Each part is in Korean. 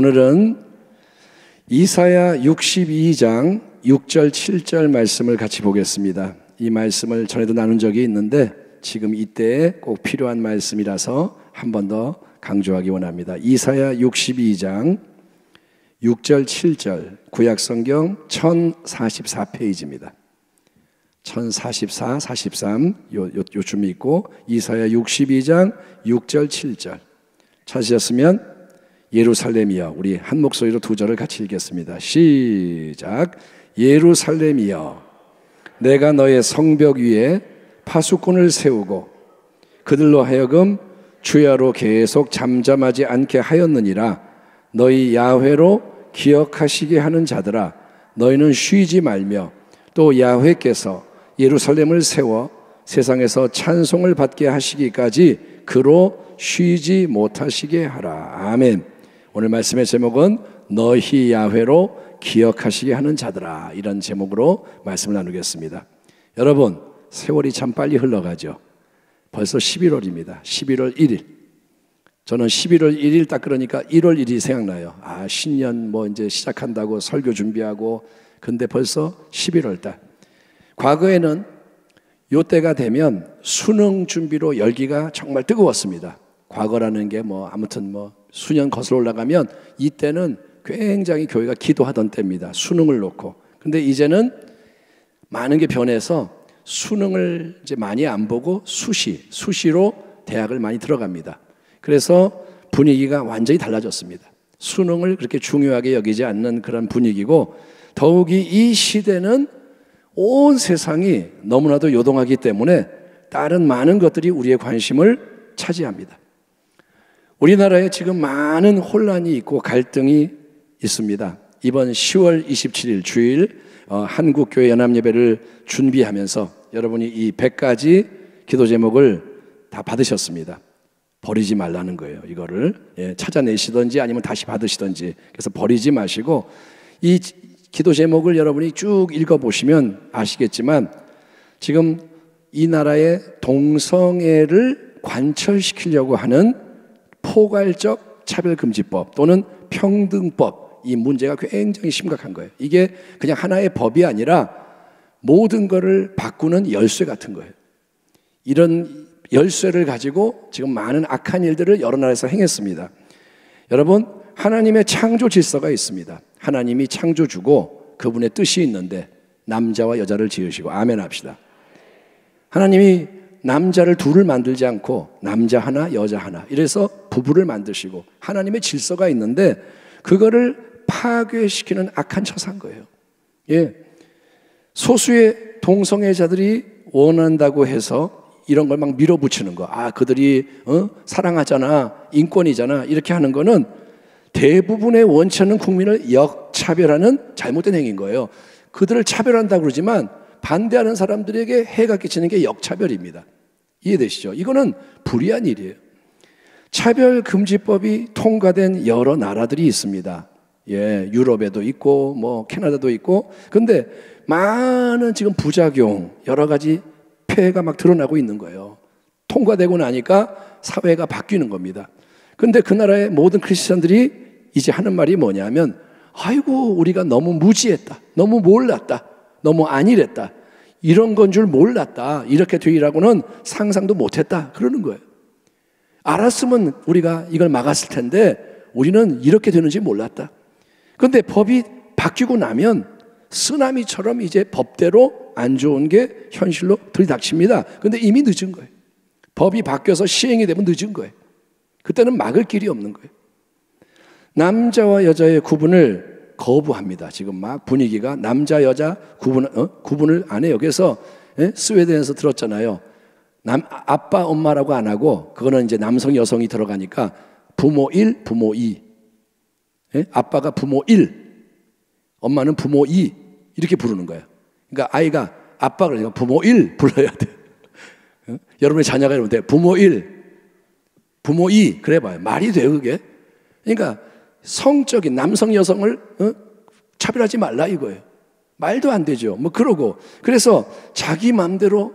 오늘은 이사야 62장 6절 7절 말씀을 같이 보겠습니다. 이 말씀을 전에도 나눈 적이 있는데 지금 이때에 꼭 필요한 말씀이라서 한 번 더 강조하기 원합니다. 이사야 62장 6절 7절 구약성경 1044페이지입니다. 1044, 43 요쯤이 있고 이사야 62장 6절 7절 찾으셨으면 예루살렘이여, 우리 한 목소리로 두 절을 같이 읽겠습니다. 시작. 예루살렘이여, 내가 너의 성벽 위에 파수꾼을 세우고 그들로 하여금 주야로 계속 잠잠하지 않게 하였느니라. 너희 야훼로 기억하시게 하는 자들아, 너희는 쉬지 말며 또 야훼께서 예루살렘을 세워 세상에서 찬송을 받게 하시기까지 그로 쉬지 못하시게 하라. 아멘. 오늘 말씀의 제목은 너희 야훼로 기억하시게 하는 자들아, 이런 제목으로 말씀을 나누겠습니다. 여러분, 세월이 참 빨리 흘러가죠. 벌써 11월입니다. 11월 1일. 저는 11월 1일 딱 그러니까 1월 1일이 생각나요. 아, 신년 뭐 이제 시작한다고 설교 준비하고. 근데 벌써 11월 달. 과거에는 요 때가 되면 수능 준비로 열기가 정말 뜨거웠습니다. 과거라는 게 뭐 아무튼 뭐 수년 거슬러 올라가면 이때는 굉장히 교회가 기도하던 때입니다. 수능을 놓고. 근데 이제는 많은 게 변해서 수능을 이제 많이 안 보고 수시로 대학을 많이 들어갑니다. 그래서 분위기가 완전히 달라졌습니다. 수능을 그렇게 중요하게 여기지 않는 그런 분위기고, 더욱이 이 시대는 온 세상이 너무나도 요동하기 때문에 다른 많은 것들이 우리의 관심을 차지합니다. 우리나라에 지금 많은 혼란이 있고 갈등이 있습니다. 이번 10월 27일 주일 한국교회 연합예배를 준비하면서 여러분이 이 100가지 기도 제목을 다 받으셨습니다. 버리지 말라는 거예요. 이거를 찾아내시든지 아니면 다시 받으시든지. 그래서 버리지 마시고 이 기도 제목을 여러분이 쭉 읽어보시면 아시겠지만 지금 이 나라의 동성애를 관철시키려고 하는 포괄적 차별금지법 또는 평등법, 이 문제가 굉장히 심각한 거예요. 이게 그냥 하나의 법이 아니라 모든 것을 바꾸는 열쇠 같은 거예요. 이런 열쇠를 가지고 지금 많은 악한 일들을 여러 나라에서 행했습니다. 여러분, 하나님의 창조 질서가 있습니다. 하나님이 창조주고 그분의 뜻이 있는데 남자와 여자를 지으시고, 아멘 합시다. 하나님이 남자를 둘을 만들지 않고 남자 하나 여자 하나 이래서 부부를 만드시고 하나님의 질서가 있는데 그거를 파괴시키는 악한 처사인 거예요. 소수의 동성애자들이 원한다고 해서 이런 걸 막 밀어붙이는 거, 아 그들이 사랑하잖아, 인권이잖아, 이렇게 하는 거는 대부분의 원치 않는 국민을 역차별하는 잘못된 행위인 거예요. 그들을 차별한다고 그러지만 반대하는 사람들에게 해가 끼치는 게 역차별입니다. 이해되시죠? 이거는 불의한 일이에요. 차별금지법이 통과된 여러 나라들이 있습니다. 유럽에도 있고 뭐 캐나다도 있고. 근데 많은 지금 부작용, 여러 가지 폐해가 막 드러나고 있는 거예요. 통과되고 나니까 사회가 바뀌는 겁니다. 근데 그 나라의 모든 크리스천들이 이제 하는 말이 뭐냐면, 아이고 우리가 너무 무지했다, 너무 몰랐다, 너무 안일했다, 이런 건 줄 몰랐다, 이렇게 되리라고는 상상도 못했다, 그러는 거예요. 알았으면 우리가 이걸 막았을 텐데 우리는 이렇게 되는지 몰랐다. 그런데 법이 바뀌고 나면 쓰나미처럼 이제 법대로 안 좋은 게 현실로 들이닥칩니다. 그런데 이미 늦은 거예요. 법이 바뀌어서 시행이 되면 늦은 거예요. 그때는 막을 길이 없는 거예요. 남자와 여자의 구분을 거부합니다. 지금 막 분위기가 남자 여자 구분을 안 해요. 그래서 스웨덴에서 들었잖아요. 아빠 엄마라고 안 하고 그거는 이제 남성 여성이 들어가니까 부모 1 부모 2, 아빠가 부모 1 엄마는 부모 2 이렇게 부르는 거예요. 그러니까 아이가 아빠 그러니까 부모 1 불러야 돼. 여러분의 자녀가 이러면 돼. 부모 1 부모 2 그래 봐요. 말이 돼요 그게? 그러니까 성적인 남성 여성을 차별하지 말라 이거예요. 말도 안 되죠. 뭐 그러고 그래서 자기 마음대로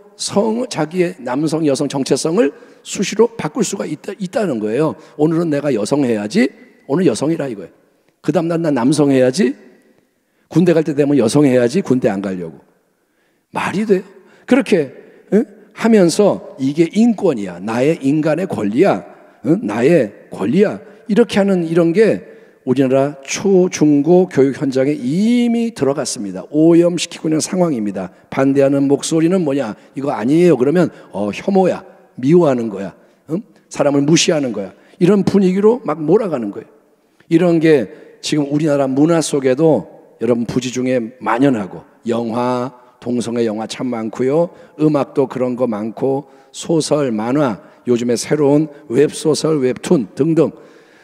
자기의 남성 여성 정체성을 수시로 바꿀 수가 있다는 거예요. 오늘은 내가 여성 해야지, 오늘 여성이라 이거예요. 그 다음날 난 남성 해야지, 군대 갈 때 되면 여성 해야지, 군대 안 가려고. 말이 돼요? 그렇게 하면서 이게 인권이야, 나의 인간의 권리야, 나의 권리야, 이렇게 하는 이런 게 우리나라 초, 중고 교육 현장에 이미 들어갔습니다. 오염시키고 있는 상황입니다. 반대하는 목소리는 뭐냐? 이거 아니에요. 그러면 혐오야, 미워하는 거야, 사람을 무시하는 거야, 이런 분위기로 막 몰아가는 거예요. 이런 게 지금 우리나라 문화 속에도 여러분 부지 중에 만연하고, 영화, 동성애 영화 참 많고요, 음악도 그런 거 많고, 소설, 만화, 요즘에 새로운 웹소설, 웹툰 등등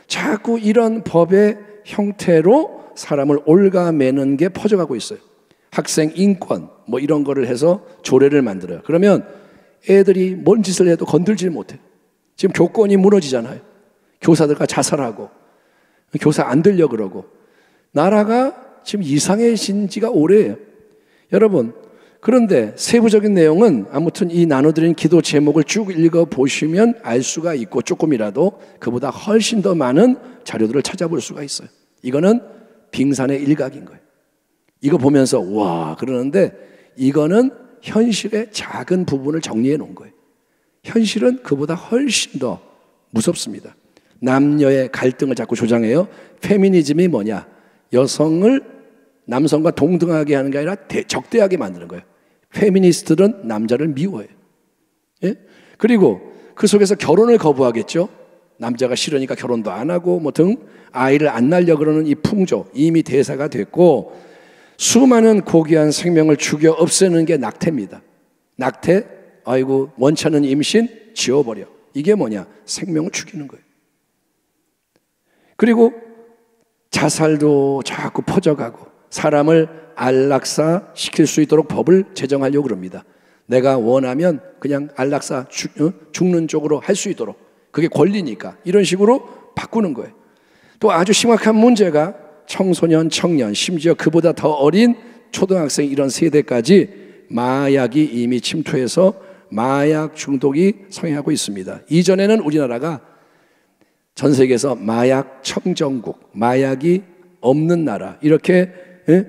자꾸 이런 법의 형태로 사람을 올가매는 게 퍼져가고 있어요. 학생 인권 뭐 이런 거를 해서 조례를 만들어요. 그러면 애들이 뭔 짓을 해도 건들지 못해. 지금 교권이 무너지잖아요. 교사들과 자살하고, 교사 안 들려 그러고, 나라가 지금 이상해진 지가 오래예요. 여러분, 그런데 세부적인 내용은 아무튼 이 나눠드린 기도 제목을 쭉 읽어보시면 알 수가 있고, 조금이라도 그보다 훨씬 더 많은 자료들을 찾아볼 수가 있어요. 이거는 빙산의 일각인 거예요. 이거 보면서 와 그러는데, 이거는 현실의 작은 부분을 정리해 놓은 거예요. 현실은 그보다 훨씬 더 무섭습니다. 남녀의 갈등을 자꾸 조장해요. 페미니즘이 뭐냐? 여성을 남성과 동등하게 하는 게 아니라 적대하게 만드는 거예요. 페미니스트들은 남자를 미워해요. 예? 그리고 그 속에서 결혼을 거부하겠죠. 남자가 싫으니까 결혼도 안 하고 뭐 등, 아이를 안 낳으려 그러는 이 풍조 이미 대사가 됐고, 수많은 고귀한 생명을 죽여 없애는 게 낙태입니다. 낙태, 아이고 원치 않는 임신 지워버려. 이게 뭐냐? 생명을 죽이는 거예요. 그리고 자살도 자꾸 퍼져가고, 사람을 안락사 시킬 수 있도록 법을 제정하려고 그럽니다. 내가 원하면 그냥 안락사 죽는 쪽으로 할 수 있도록, 그게 권리니까 이런 식으로 바꾸는 거예요. 또 아주 심각한 문제가 청소년, 청년, 심지어 그보다 더 어린 초등학생 이런 세대까지 마약이 이미 침투해서 마약 중독이 성행하고 있습니다. 이전에는 우리나라가 전 세계에서 마약 청정국, 마약이 없는 나라, 이렇게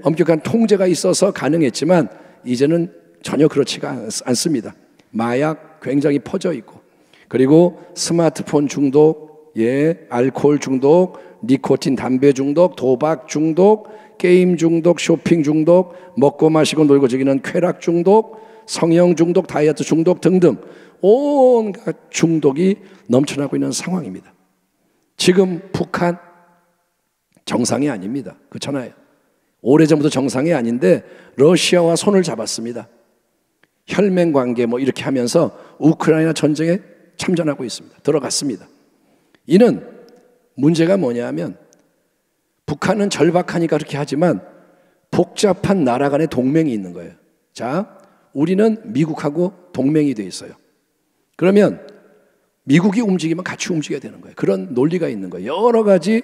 엄격한 통제가 있어서 가능했지만 이제는 전혀 그렇지가 않습니다. 마약 굉장히 퍼져 있고, 그리고 스마트폰 중독, 알코올 중독, 니코틴 담배 중독, 도박 중독, 게임 중독, 쇼핑 중독, 먹고 마시고 놀고 즐기는 쾌락 중독, 성형 중독, 다이어트 중독 등등 온갖 중독이 넘쳐나고 있는 상황입니다. 지금 북한 정상이 아닙니다. 그렇잖아요. 오래전부터 정상이 아닌데 러시아와 손을 잡았습니다. 혈맹 관계 뭐 이렇게 하면서 우크라이나 전쟁에 참전하고 있습니다. 들어갔습니다. 이는 문제가 뭐냐면, 북한은 절박하니까 그렇게 하지만 복잡한 나라 간의 동맹이 있는 거예요. 자, 우리는 미국하고 동맹이 돼 있어요. 그러면 미국이 움직이면 같이 움직여야 되는 거예요. 그런 논리가 있는 거예요. 여러 가지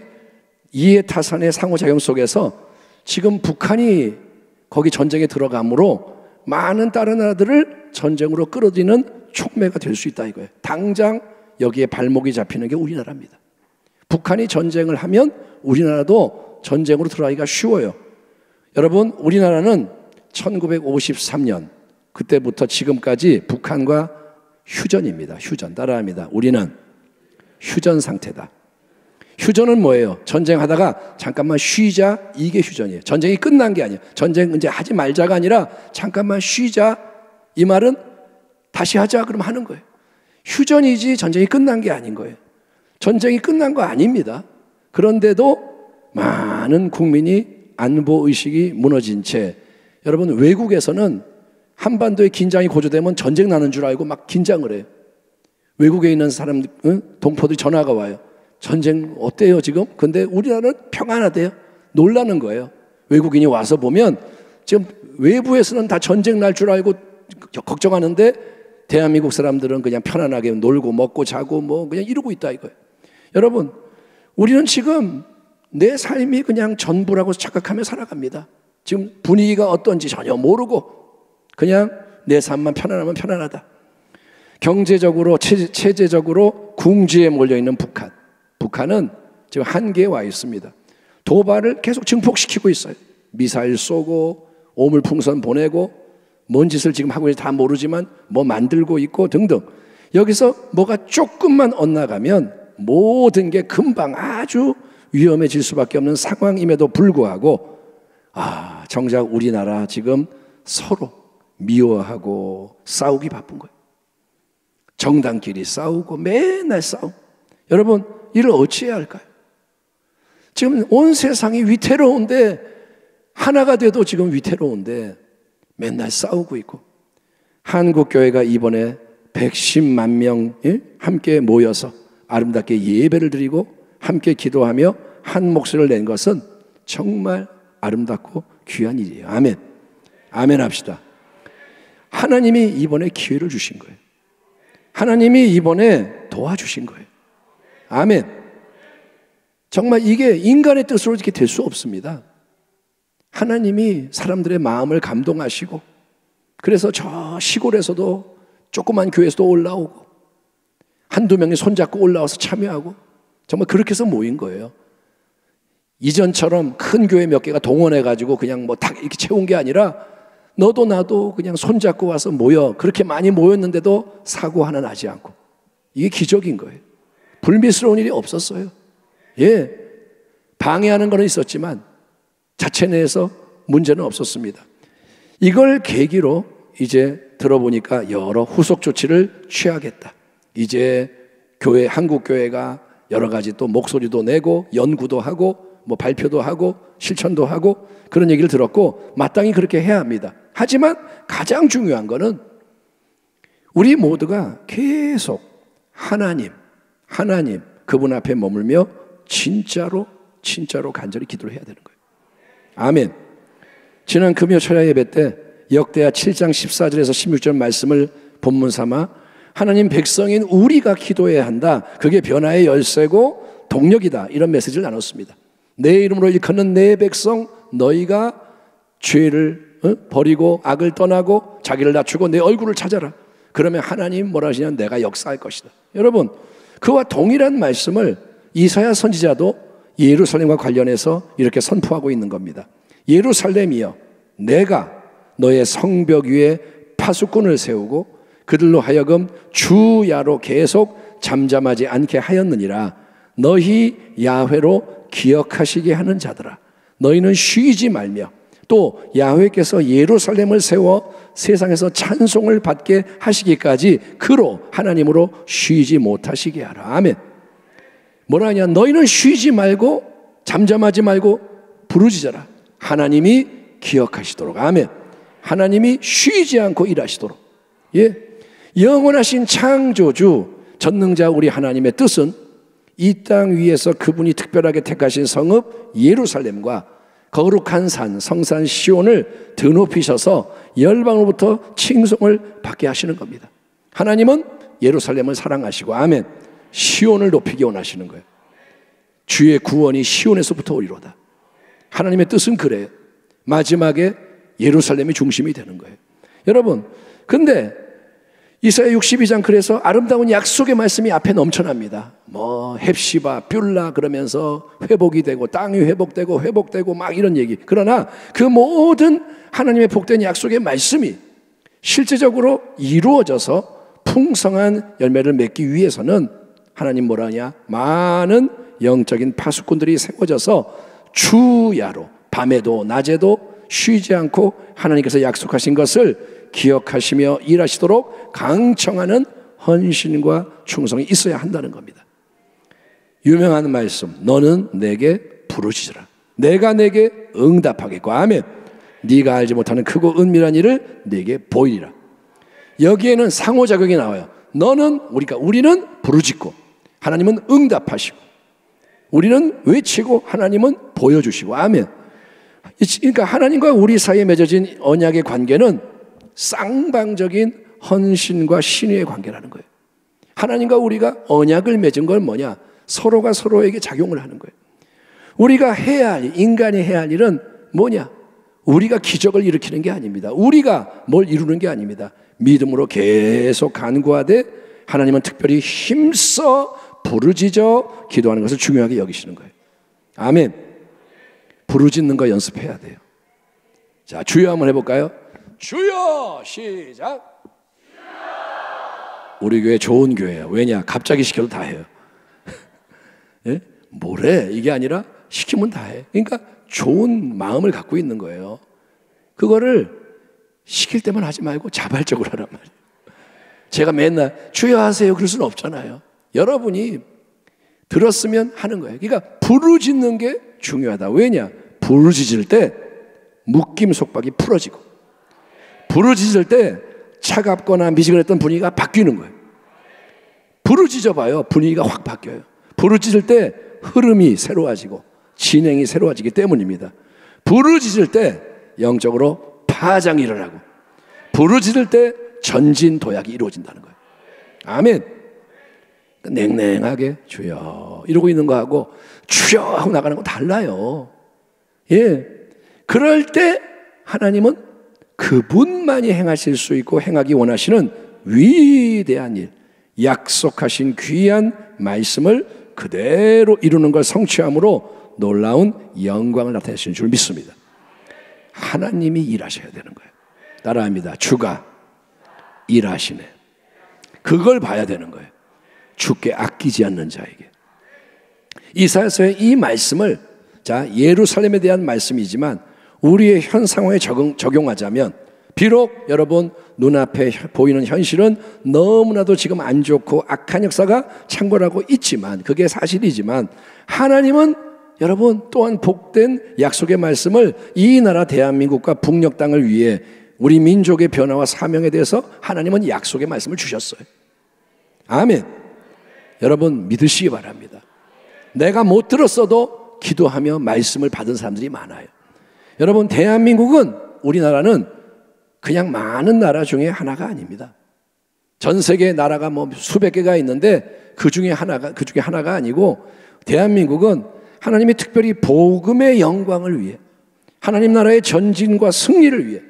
이해타산의 상호작용 속에서 지금 북한이 거기 전쟁에 들어가므로 많은 다른 나라들을 전쟁으로 끌어들이는 촉매가 될 수 있다 이거예요. 당장 여기에 발목이 잡히는 게 우리나라입니다. 북한이 전쟁을 하면 우리나라도 전쟁으로 들어가기가 쉬워요. 여러분, 우리나라는 1953년 그때부터 지금까지 북한과 휴전입니다. 휴전. 따라합니다. 우리는 휴전 상태다. 휴전은 뭐예요? 전쟁하다가 잠깐만 쉬자, 이게 휴전이에요. 전쟁이 끝난 게 아니에요. 전쟁 이제 하지 말자가 아니라 잠깐만 쉬자, 이 말은 다시 하자 그럼 하는 거예요. 휴전이지 전쟁이 끝난 게 아닌 거예요. 전쟁이 끝난 거 아닙니다. 그런데도 많은 국민이 안보의식이 무너진 채, 여러분 외국에서는 한반도의 긴장이 고조되면 전쟁 나는 줄 알고 막 긴장을 해요. 외국에 있는 사람, 동포들이 전화가 와요. 전쟁 어때요 지금? 근데 우리나라는 평안하대요. 놀라는 거예요. 외국인이 와서 보면 지금 외부에서는 다 전쟁 날 줄 알고 걱정하는데 대한민국 사람들은 그냥 편안하게 놀고 먹고 자고 뭐 그냥 이러고 있다 이거예요. 여러분, 우리는 지금 내 삶이 그냥 전부라고 착각하며 살아갑니다. 지금 분위기가 어떤지 전혀 모르고 그냥 내 삶만 편안하면 편안하다. 경제적으로 체제적으로 궁지에 몰려있는 북한. 북한은 지금 한계에 와 있습니다. 도발을 계속 증폭시키고 있어요. 미사일 쏘고 오물풍선 보내고 뭔 짓을 지금 하고 있는지 다 모르지만 뭐 만들고 있고 등등. 여기서 뭐가 조금만 엇나가면 모든 게 금방 아주 위험해질 수밖에 없는 상황임에도 불구하고 정작 우리나라 지금 서로 미워하고 싸우기 바쁜 거예요. 정당끼리 싸우고 맨날 싸우고. 여러분, 이를 어찌해야 할까요? 지금 온 세상이 위태로운데, 하나가 돼도 지금 위태로운데 맨날 싸우고 있고. 한국교회가 이번에 110만 명 함께 모여서 아름답게 예배를 드리고 함께 기도하며 한 목소리를 낸 것은 정말 아름답고 귀한 일이에요. 아멘. 아멘 합시다. 하나님이 이번에 기회를 주신 거예요. 하나님이 이번에 도와주신 거예요. 아멘. 정말 이게 인간의 뜻으로 이렇게 될 수 없습니다. 하나님이 사람들의 마음을 감동하시고, 그래서 저 시골에서도 조그만 교회에서도 올라오고 한두 명이 손잡고 올라와서 참여하고 정말 그렇게 해서 모인 거예요. 이전처럼 큰 교회 몇 개가 동원해가지고 그냥 뭐 다 이렇게 채운 게 아니라 너도 나도 그냥 손잡고 와서 모여. 그렇게 많이 모였는데도 사고 하나 나지 않고. 이게 기적인 거예요. 불미스러운 일이 없었어요. 예, 방해하는 건 있었지만 자체 내에서 문제는 없었습니다. 이걸 계기로 이제 들어보니까 여러 후속 조치를 취하겠다. 이제 교회, 한국교회가 여러 가지 또 목소리도 내고 연구도 하고 뭐 발표도 하고 실천도 하고 그런 얘기를 들었고 마땅히 그렇게 해야 합니다. 하지만 가장 중요한 거는 우리 모두가 계속 하나님 그분 앞에 머물며 진짜로 간절히 기도를 해야 되는 거예요. 아멘. 지난 금요 철야 예배 때 역대하 7장 14절에서 16절 말씀을 본문 삼아 하나님 백성인 우리가 기도해야 한다. 그게 변화의 열쇠고 동력이다. 이런 메시지를 나눴습니다. 내 이름으로 일컫는 내 백성 너희가 죄를 버리고 악을 떠나고 자기를 낮추고 내 얼굴을 찾아라. 그러면 하나님 뭐라 하시냐면 내가 역사할 것이다. 여러분, 그와 동일한 말씀을 이사야 선지자도 예루살렘과 관련해서 이렇게 선포하고 있는 겁니다. 예루살렘이여, 내가 너의 성벽 위에 파수꾼을 세우고 그들로 하여금 주야로 계속 잠잠하지 않게 하였느니라. 너희 야훼로 기억하시게 하는 자들아, 너희는 쉬지 말며 또 야훼께서 예루살렘을 세워 세상에서 찬송을 받게 하시기까지 그로 하나님으로 쉬지 못하시게 하라. 아멘. 뭐라 하냐? 너희는 쉬지 말고 잠잠하지 말고 부르짖어라. 하나님이 기억하시도록. 아멘. 하나님이 쉬지 않고 일하시도록. 예, 영원하신 창조주 전능자 우리 하나님의 뜻은 이 땅 위에서 그분이 특별하게 택하신 성읍 예루살렘과 거룩한 산 성산 시온을 드높이셔서 열방으로부터 칭송을 받게 하시는 겁니다. 하나님은 예루살렘을 사랑하시고 아멘, 시온을 높이기 원하시는 거예요. 주의 구원이 시온에서부터 오리로다. 하나님의 뜻은 그래요. 마지막에 예루살렘이 중심이 되는 거예요. 여러분, 근데 이사야 62장 그래서 아름다운 약속의 말씀이 앞에 넘쳐납니다. 뭐 헵시바, 뷸라 그러면서 회복이 되고 땅이 회복되고 막 이런 얘기. 그러나 그 모든 하나님의 복된 약속의 말씀이 실제적으로 이루어져서 풍성한 열매를 맺기 위해서는 하나님 뭐라 하냐? 많은 영적인 파수꾼들이 세워져서 주야로 밤에도 낮에도 쉬지 않고 하나님께서 약속하신 것을 기억하시며 일하시도록 강청하는 헌신과 충성이 있어야 한다는 겁니다. 유명한 말씀, 너는 내게 부르짖으라. 내가 내게 응답하겠고 아멘. 네가 알지 못하는 크고 은밀한 일을 네게 보이리라. 여기에는 상호작용이 나와요. 너는 우리는 부르짖고 하나님은 응답하시고, 우리는 외치고 하나님은 보여주시고 아멘. 그러니까 하나님과 우리 사이에 맺어진 언약의 관계는 쌍방적인 헌신과 신의의 관계라는 거예요. 하나님과 우리가 언약을 맺은 건 뭐냐? 서로가 서로에게 작용을 하는 거예요. 우리가 해야 할, 인간이 해야 할 일은 뭐냐? 우리가 기적을 일으키는 게 아닙니다. 우리가 뭘 이루는 게 아닙니다. 믿음으로 계속 간구하되 하나님은 특별히 힘써 부르짖어 기도하는 것을 중요하게 여기시는 거예요. 아멘. 부르짖는 거 연습해야 돼요. 자, 주여 한번 해볼까요? 주여! 시작! 우리 교회 좋은 교회예요. 왜냐? 갑자기 시켜도 다 해요. 예? 뭐래? 이게 아니라 시키면 다 해. 그러니까 좋은 마음을 갖고 있는 거예요. 그거를 시킬 때만 하지 말고 자발적으로 하란 말이에요. 제가 맨날 주여 하세요 그럴 수는 없잖아요. 여러분이 들었으면 하는 거예요. 그러니까 부르짖는 게 중요하다. 왜냐? 부르짖을 때 묶임 속박이 풀어지고, 부르짖을 때 차갑거나 미지근했던 분위기가 바뀌는 거예요. 부르짖어봐요. 분위기가 확 바뀌어요. 부르짖을 때 흐름이 새로워지고 진행이 새로워지기 때문입니다. 부르짖을 때 영적으로 파장이 일어나고, 부르짖을 때 전진도약이 이루어진다는 거예요. 아멘. 냉랭하게 주여 이러고 있는 거하고 주여 하고 나가는 거 달라요. 예. 그럴 때 하나님은 그분만이 행하실 수 있고 행하기 원하시는 위대한 일, 약속하신 귀한 말씀을 그대로 이루는 걸 성취함으로 놀라운 영광을 나타내시는 줄 믿습니다. 하나님이 일하셔야 되는 거예요. 따라합니다. 주가 일하시네. 그걸 봐야 되는 거예요. 주께 아끼지 않는 자에게. 이사야서의 이 말씀을, 자, 예루살렘에 대한 말씀이지만 우리의 현 상황에 적용하자면, 비록 여러분 눈앞에 보이는 현실은 너무나도 지금 안 좋고 악한 역사가 창궐하고 있지만, 그게 사실이지만, 하나님은 여러분 또한 복된 약속의 말씀을 이 나라 대한민국과 북녘 땅을 위해 우리 민족의 변화와 사명에 대해서 하나님은 약속의 말씀을 주셨어요. 아멘. 여러분 믿으시기 바랍니다. 내가 못 들었어도 기도하며 말씀을 받은 사람들이 많아요. 여러분, 대한민국은, 우리나라는 그냥 많은 나라 중에 하나가 아닙니다. 전 세계 나라가 뭐 수백 개가 있는데 그 중에 하나가 아니고, 대한민국은 하나님이 특별히 복음의 영광을 위해, 하나님 나라의 전진과 승리를 위해,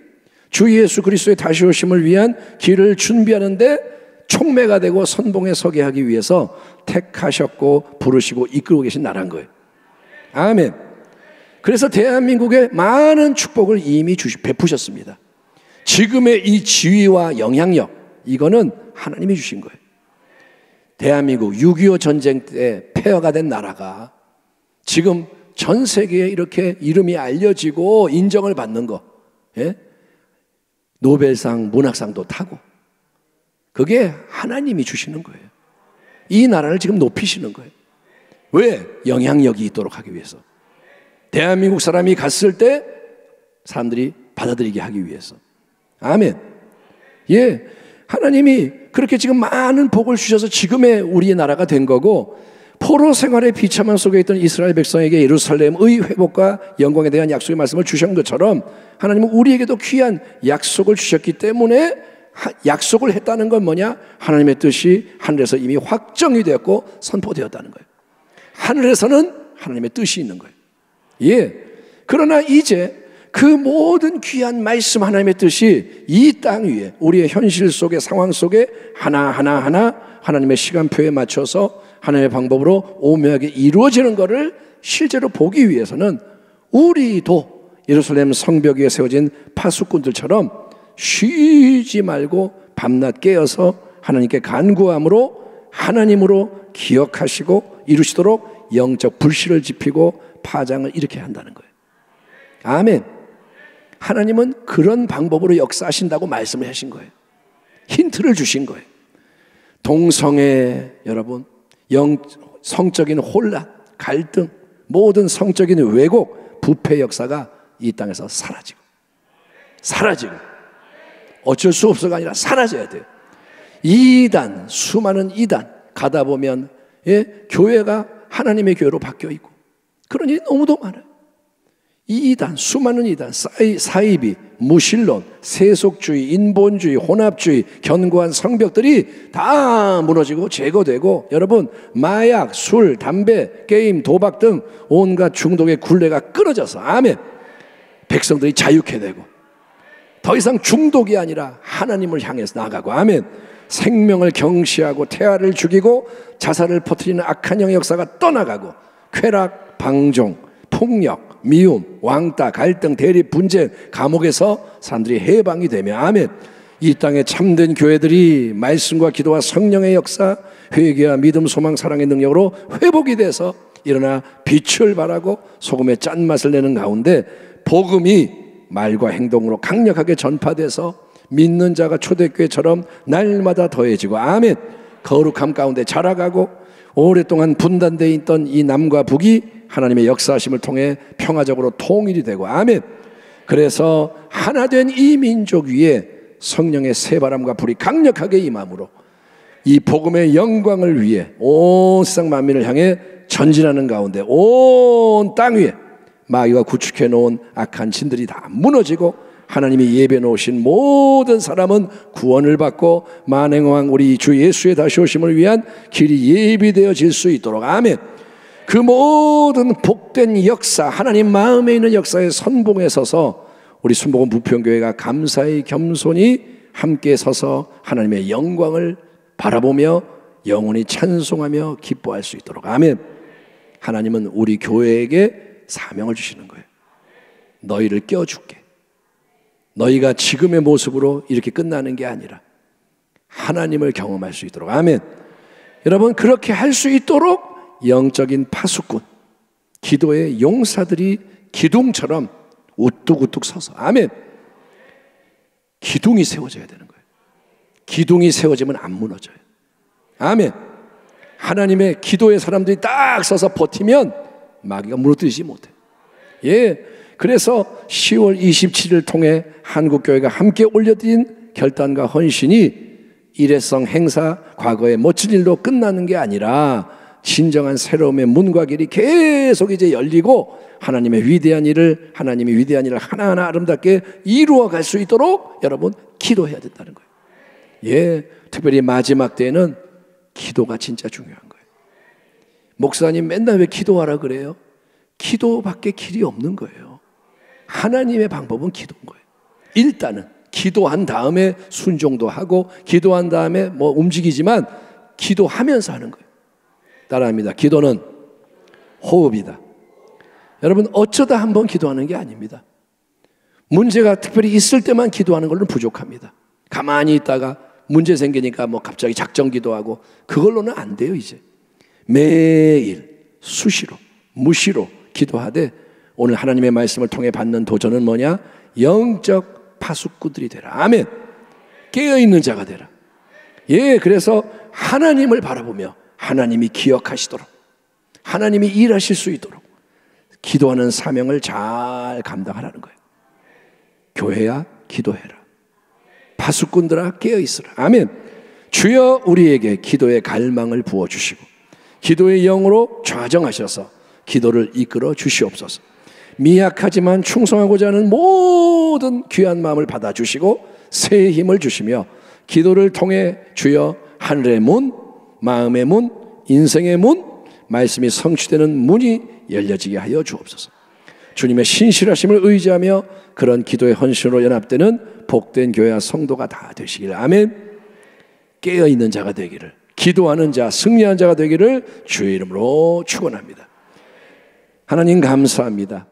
주 예수 그리스도의 다시 오심을 위한 길을 준비하는데 촉매가 되고 선봉에 서게 하기 위해서 택하셨고 부르시고 이끌고 계신 나라인 거예요. 아멘. 그래서 대한민국에 많은 축복을 이미 베푸셨습니다. 지금의 이 지위와 영향력, 이거는 하나님이 주신 거예요. 대한민국 6.25 전쟁 때 폐허가 된 나라가 지금 전 세계에 이렇게 이름이 알려지고 인정을 받는 거, 예? 노벨상, 문학상도 타고, 그게 하나님이 주시는 거예요. 이 나라를 지금 높이시는 거예요. 왜? 영향력이 있도록 하기 위해서. 대한민국 사람이 갔을 때 사람들이 받아들이게 하기 위해서. 아멘. 예, 하나님이 그렇게 지금 많은 복을 주셔서 지금의 우리 나라가 된 거고, 포로 생활의 비참함 속에 있던 이스라엘 백성에게 예루살렘의 회복과 영광에 대한 약속의 말씀을 주신 것처럼, 하나님은 우리에게도 귀한 약속을 주셨기 때문에, 약속을 했다는 건 뭐냐? 하나님의 뜻이 하늘에서 이미 확정이 되었고 선포되었다는 거예요. 하늘에서는 하나님의 뜻이 있는 거예요. 예. 그러나 이제 그 모든 귀한 말씀, 하나님의 뜻이 이 땅 위에 우리의 현실 속의 상황 속에 하나하나 하나님의 시간표에 맞춰서 하나님의 방법으로 오묘하게 이루어지는 것을 실제로 보기 위해서는 우리도 예루살렘 성벽 위에 세워진 파수꾼들처럼 쉬지 말고 밤낮 깨어서 하나님께 간구함으로 하나님으로 기억하시고 이루시도록 영적 불씨를 지피고 파장을 일으켜야 한다는 거예요. 아멘. 하나님은 그런 방법으로 역사하신다고 말씀을 하신 거예요. 힌트를 주신 거예요. 동성애, 여러분, 성적인 혼란, 갈등, 모든 성적인 왜곡, 부패 역사가 이 땅에서 사라지고 어쩔 수 없어가 아니라 사라져야 돼요. 이단, 수많은 이단 가다 보면, 예, 교회가 하나님의 교회로 바뀌어 있고, 그런 일이 너무도 많아요. 이 이단, 수많은 이단, 사이비, 무신론, 세속주의, 인본주의, 혼합주의, 견고한 성벽들이 다 무너지고 제거되고, 여러분, 마약, 술, 담배, 게임, 도박 등 온갖 중독의 굴레가 끊어져서, 아멘, 백성들이 자유케 되고 더 이상 중독이 아니라 하나님을 향해서 나아가고, 아멘, 생명을 경시하고 태아를 죽이고 자살을 퍼뜨리는 악한 영의 역사가 떠나가고, 쾌락, 방종, 폭력, 미움, 왕따, 갈등, 대립, 분쟁, 감옥에서 사람들이 해방이 되며 아멘. 이 땅에 참된 교회들이 말씀과 기도와 성령의 역사, 회개와 믿음, 소망, 사랑의 능력으로 회복이 돼서 일어나 빛을 발하고 소금의 짠맛을 내는 가운데 복음이 말과 행동으로 강력하게 전파돼서 믿는 자가 초대교회처럼 날마다 더해지고 아멘. 거룩함 가운데 자라가고 오랫동안 분단되어 있던 이 남과 북이 하나님의 역사하심을 통해 평화적으로 통일이 되고 아멘. 그래서 하나 된 이 민족 위에 성령의 새바람과 불이 강력하게 임함으로 이 복음의 영광을 위해 온 세상 만민을 향해 전진하는 가운데 온 땅 위에 마귀가 구축해 놓은 악한 진들이 다 무너지고 하나님이 예배 놓으신 모든 사람은 구원을 받고 만행왕 우리 주 예수의 다시 오심을 위한 길이 예비되어질 수 있도록 아멘. 그 모든 복된 역사, 하나님 마음에 있는 역사의 선봉에 서서 우리 순복음 부평교회가 감사히 겸손히 함께 서서 하나님의 영광을 바라보며 영원히 찬송하며 기뻐할 수 있도록 아멘. 하나님은 우리 교회에게 사명을 주시는 거예요. 너희를 껴줄게. 너희가 지금의 모습으로 이렇게 끝나는 게 아니라 하나님을 경험할 수 있도록 아멘. 여러분 그렇게 할 수 있도록 영적인 파수꾼, 기도의 용사들이 기둥처럼 우뚝우뚝 서서 아멘. 기둥이 세워져야 되는 거예요. 기둥이 세워지면 안 무너져요. 아멘. 하나님의 기도의 사람들이 딱 서서 버티면 마귀가 무너뜨리지 못해요. 예. 그래서 10월 27일 통해 한국교회가 함께 올려드린 결단과 헌신이 일회성 행사, 과거의 멋진 일로 끝나는 게 아니라 진정한 새로움의 문과 길이 계속 이제 열리고 하나님의 위대한 일을 하나하나 아름답게 이루어 갈 수 있도록 여러분 기도해야 된다는 거예요. 예, 특별히 마지막 때에는 기도가 진짜 중요한 거예요. 목사님 맨날 왜 기도하라 그래요? 기도밖에 길이 없는 거예요. 하나님의 방법은 기도인 거예요. 일단은 기도한 다음에 순종도 하고 기도한 다음에 뭐 움직이지만 기도하면서 하는 거예요. 따라합니다. 기도는 호흡이다. 여러분 어쩌다 한번 기도하는 게 아닙니다. 문제가 특별히 있을 때만 기도하는 걸로는 부족합니다. 가만히 있다가 문제 생기니까 뭐 갑자기 작정 기도하고 그걸로는 안 돼요. 이제 매일 수시로 무시로 기도하되 오늘 하나님의 말씀을 통해 받는 도전은 뭐냐? 영적 파수꾼들이 되라. 아멘. 깨어있는 자가 되라. 예, 그래서 하나님을 바라보며 하나님이 기억하시도록 하나님이 일하실 수 있도록 기도하는 사명을 잘 감당하라는 거예요. 교회야 기도해라. 파수꾼들아 깨어있으라. 아멘. 주여 우리에게 기도의 갈망을 부어주시고 기도의 영으로 좌정하셔서 기도를 이끌어 주시옵소서. 미약하지만 충성하고자 하는 모든 귀한 마음을 받아주시고 새 힘을 주시며 기도를 통해 주여 하늘의 문, 마음의 문, 인생의 문, 말씀이 성취되는 문이 열려지게 하여 주옵소서. 주님의 신실하심을 의지하며 그런 기도의 헌신으로 연합되는 복된 교회와 성도가 다 되시길. 아멘. 깨어있는 자가 되기를, 기도하는 자, 승리한 자가 되기를 주의 이름으로 축원합니다. 하나님 감사합니다.